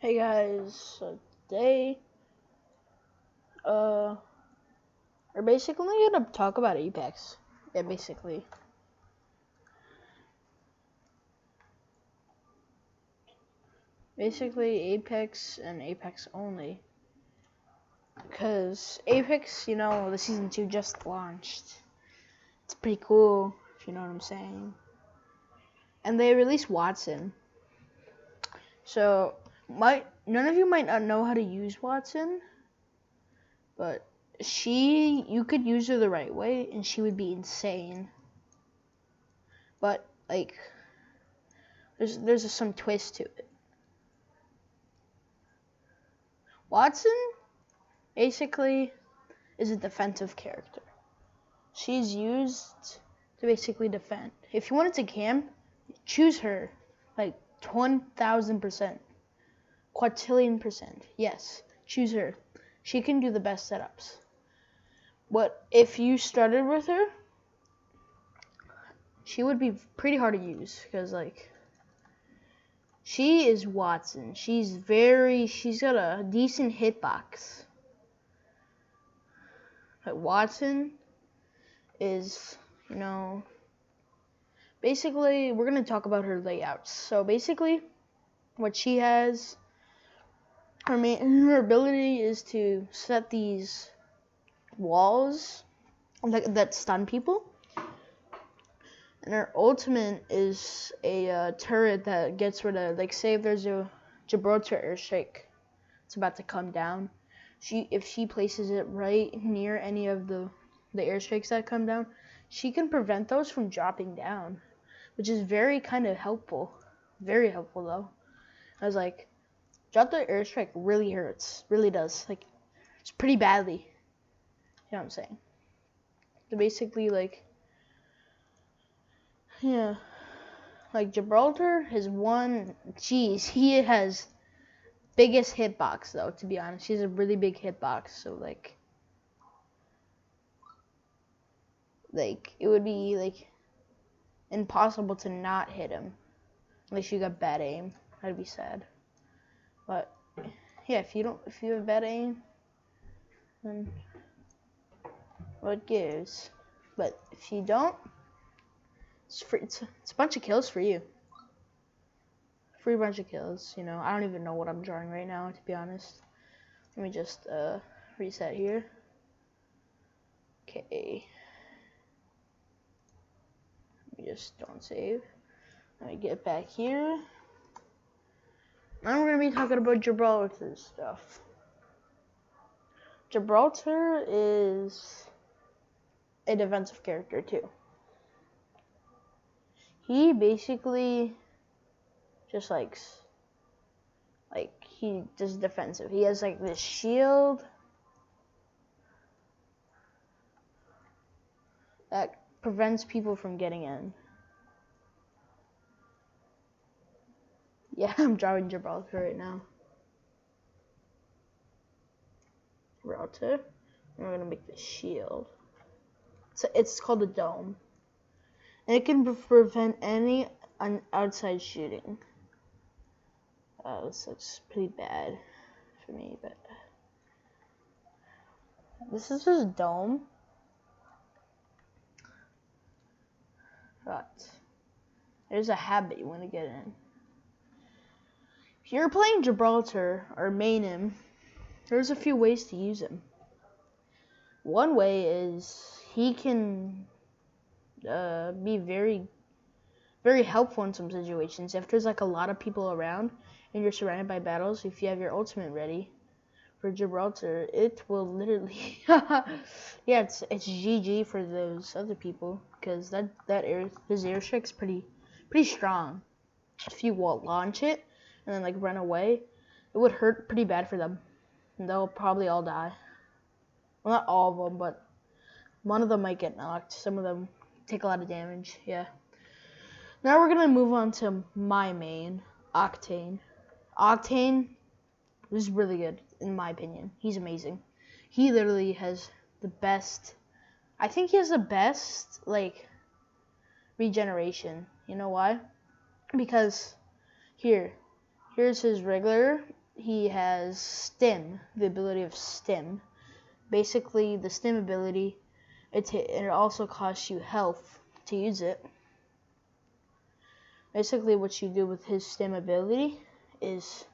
Hey guys, so today, we're basically gonna talk about Apex. Yeah, basically Apex and Apex only. Because Apex, the season 2 just launched. It's pretty cool, if you know what I'm saying. And they released Wattson. So, none of you might not know how to use Wattson, but you could use her the right way, and she would be insane. But, there's some twist to it. Wattson basically is a defensive character. She's used to basically defend. If you wanted to camp, choose her 1,000%, quadrillion %. Yes, choose her. She can do the best setups. But if you started with her, she would be pretty hard to use because she is Wattson. She's got a decent hitbox. But Wattson is, basically, we're going to talk about her layouts. So basically, what she has, her ability is to set these walls that stun people. And her ultimate is a turret that gets rid of, say if there's a Gibraltar airstrike, it's about to come down. If she places it right near any of the airstrikes that come down, she can prevent those from dropping down, which is very kind of helpful. Very helpful though. I was drop the airstrike really hurts, really does. It's pretty badly. You know what I'm saying? So basically, Gibraltar is one. Jeez, he has biggest hitbox though. To be honest, he has a really big hitbox. So it would be impossible to not hit him unless you got bad aim. That'd be sad. But yeah, if you have bad aim, then what gives? But if you don't, it's free. It's a bunch of kills for you. Free bunch of kills. I don't even know what I'm drawing right now, to be honest. Let me just reset here. Okay. Let me just don't save. Let me get back here. Now we're gonna be talking about Gibraltar stuff. Gibraltar is a defensive character too. He basically just he does defensive. He has this shield that prevents people from getting in. Yeah, I'm drawing Gibraltar right now. Gibraltar. And we're gonna make the shield. So it's called a dome. And it can prevent any outside shooting. This looks pretty bad for me, but this is his dome. Right. There's a habit you want to get in. If you're playing Gibraltar or main him, there's a few ways to use him. One way is he can be very, very helpful in some situations. If there's a lot of people around and you're surrounded by battles, if you have your ultimate ready for Gibraltar, it will literally yeah, it's GG for those other people because his airstrike's pretty strong. If you launch it and then run away, it would hurt pretty bad for them. And they'll probably all die. Well, not all of them, but one of them might get knocked. Some of them take a lot of damage. Yeah. Now we're gonna move on to my main, Octane. Octane is really good in my opinion. He's amazing. He literally has the best. I think he has the best regeneration. You know why? Because here's his regular he has Stim, the ability of Stim. Basically, the Stim ability, it also costs you health to use it. Basically, what you do with his Stim ability is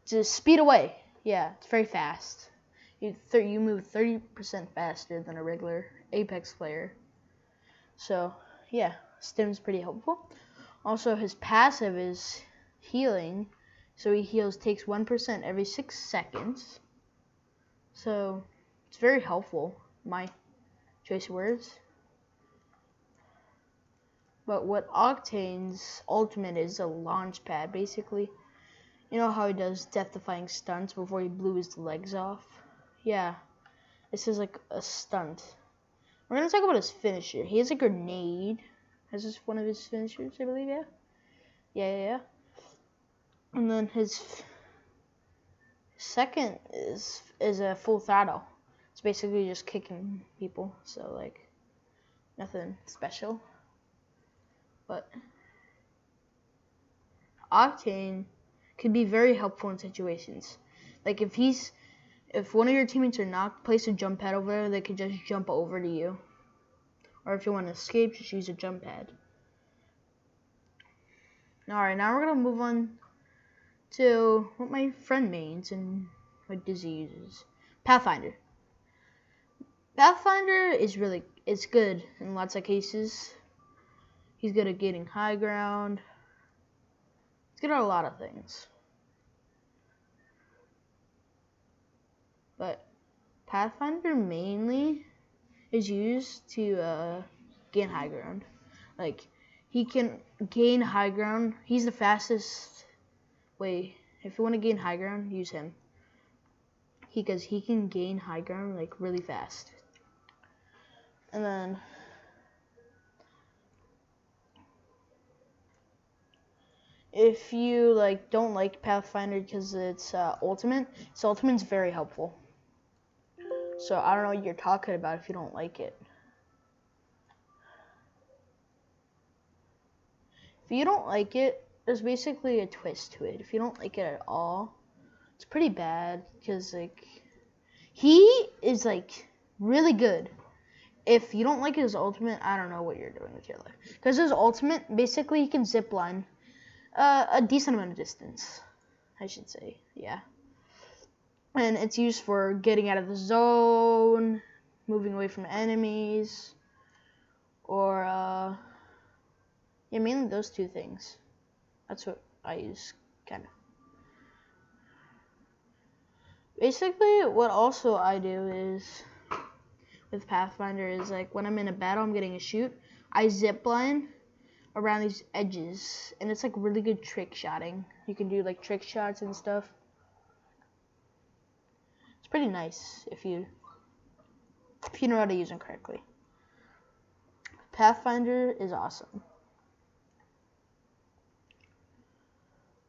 to speed away. Yeah, it's very fast. You move 30% faster than a regular Apex player. So, yeah, Stim's pretty helpful. Also, his passive is healing. So he takes 1% every 6 seconds. So, it's very helpful, my choice of words. But what Octane's ultimate is a launch pad, basically. You know how he does death-defying stunts before he blew his legs off? Yeah, this is like a stunt. We're going to talk about his finisher. He has a grenade. This is one of his finishers, I believe, yeah? Yeah. And then his second is a full throttle. It's basically just kicking people, so like nothing special. But Octane could be very helpful in situations. Like if one of your teammates are knocked, place a jump pad over there, they could just jump over to you. Or if you want to escape, just use a jump pad. Alright, now we're gonna move on to what my friend mains and what Dizzy uses. Pathfinder. Pathfinder is good in lots of cases. He's good at getting high ground. He's good at a lot of things. But Pathfinder mainly is used to gain high ground. Like, he can gain high ground. He's the fastest way. If you want to gain high ground, use him. Because he can gain high ground like really fast. And then if you like don't like Pathfinder because its ultimate's very helpful. So I don't know what you're talking about if you don't like it. If you don't like it, there's basically a twist to it. If you don't like it at all, it's pretty bad because like he is like really good. If you don't like his ultimate, I don't know what you're doing with your life. Because his ultimate, basically he can zipline a decent amount of distance, I should say, yeah. And it's used for getting out of the zone, moving away from enemies, or yeah, mainly those two things. That's what I use, kind of. Basically, what also I do is, with Pathfinder, is like when I'm in a battle, I'm getting a shoot, I zipline around these edges, and it's like really good trick shotting. You can do like trick shots and stuff. It's pretty nice if you know how to use them correctly. Pathfinder is awesome.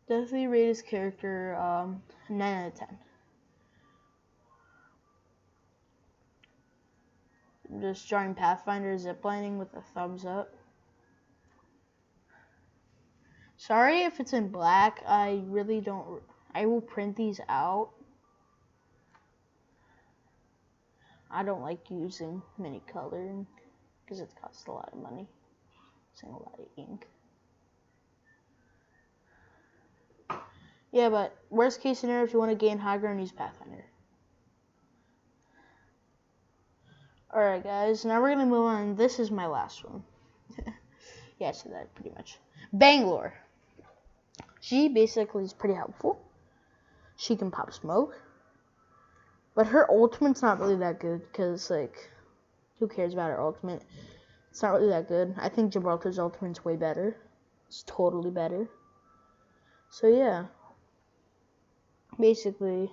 Definitely rate his character 9 out of 10. I'm just drawing Pathfinder ziplining with a thumbs up. Sorry if it's in black. I really don't. I will print these out. I don't like using mini coloring because it costs a lot of money. Using a lot of ink. Yeah, but worst case scenario, if you want to gain high ground, use Pathfinder. Alright guys, now we're going to move on. This is my last one. Yeah, I said that pretty much. Bangalore. She basically is pretty helpful. She can pop smoke. But her ultimate's not really that good because, like, who cares about her ultimate? It's not really that good. I think Gibraltar's ultimate's way better. It's totally better. So, yeah. Basically,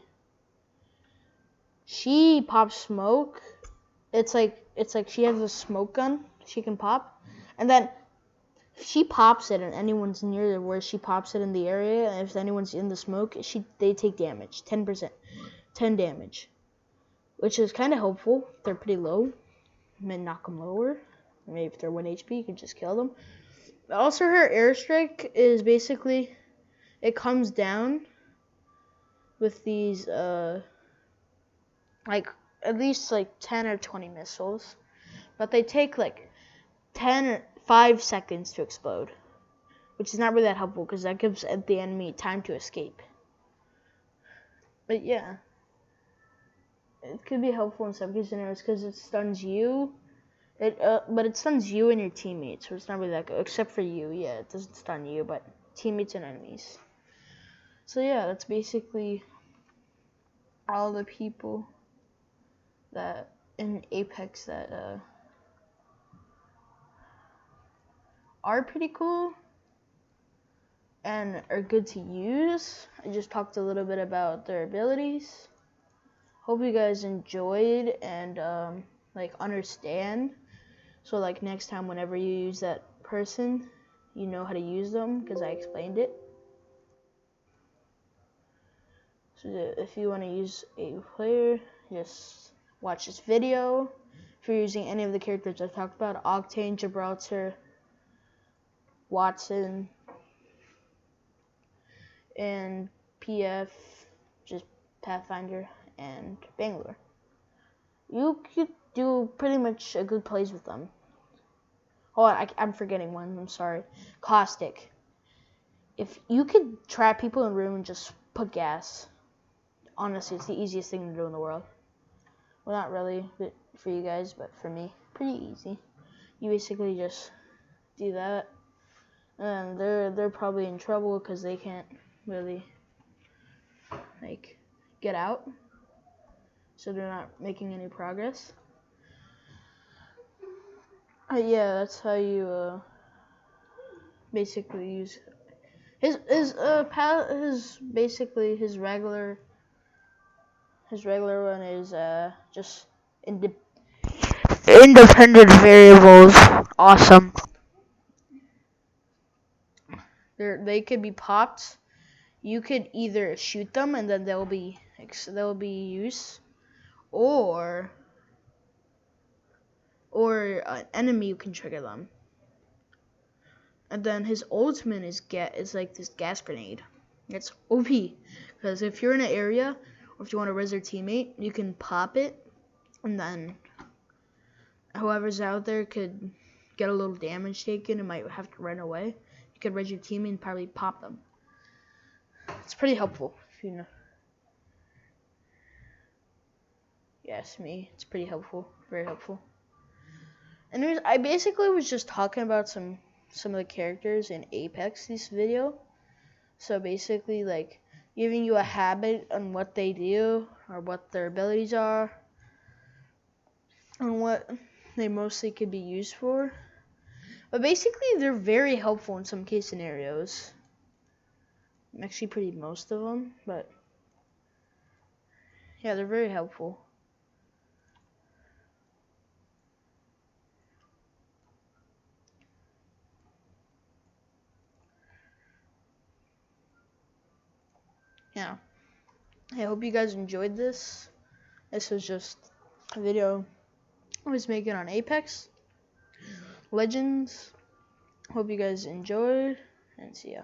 she pops smoke. It's like she has a smoke gun she can pop. And then if she pops it and anyone's near where she pops it in the area, and if anyone's in the smoke, they take damage. 10%. 10 damage. Which is kind of helpful. They're pretty low. You may knock them lower. Maybe if they're 1 HP, you can just kill them. But also, her airstrike is basically, it comes down with these like at least like 10 or 20 missiles, but they take like 10 or 5 seconds to explode, which is not really that helpful because that gives the enemy time to escape. But yeah, it could be helpful in some case scenarios because it stuns you. But it stuns you and your teammates, so it's not really that good. Except for you, yeah, it doesn't stun you, but teammates and enemies. So yeah, that's basically all the people that in Apex that are pretty cool and are good to use. I just talked a little bit about their abilities. Hope you guys enjoyed and like understand. So like next time whenever you use that person, you know how to use them because I explained it. So if you want to use a player, just watch this video. If you're using any of the characters I talked about, Octane, Gibraltar, Watson, and PF, just Pathfinder, and Bangalore, you could do pretty much a good plays with them. Oh, I'm forgetting one. I'm sorry. Caustic. If you could trap people in a room and just put gas, honestly, it's the easiest thing to do in the world. Well, not really for you guys, but for me, pretty easy. You basically just do that, and they're probably in trouble because they can't really like get out, so they're not making any progress. Yeah, that's how you basically use his basically his regular one is just independent variables. Awesome. They could be popped. You could either shoot them and then they'll be used, or an enemy you can trigger them. And then his ultimate is like this gas grenade. It's OP because if you're in an area or if you want to res your teammate, you can pop it, and then whoever's out there could get a little damage taken and might have to run away. You could res your teammate and probably pop them. It's pretty helpful if you know. Yes, me. It's pretty helpful. Very helpful. Anyways, I basically was just talking about some of the characters in Apex this video. So basically, like, giving you a habit on what they do or what their abilities are and what they mostly could be used for. But basically, they're very helpful in some case scenarios. Actually, pretty most of them, but yeah, they're very helpful. Yeah. I hope you guys enjoyed this. This was just a video I was making on Apex Legends. Hope you guys enjoyed, and see ya.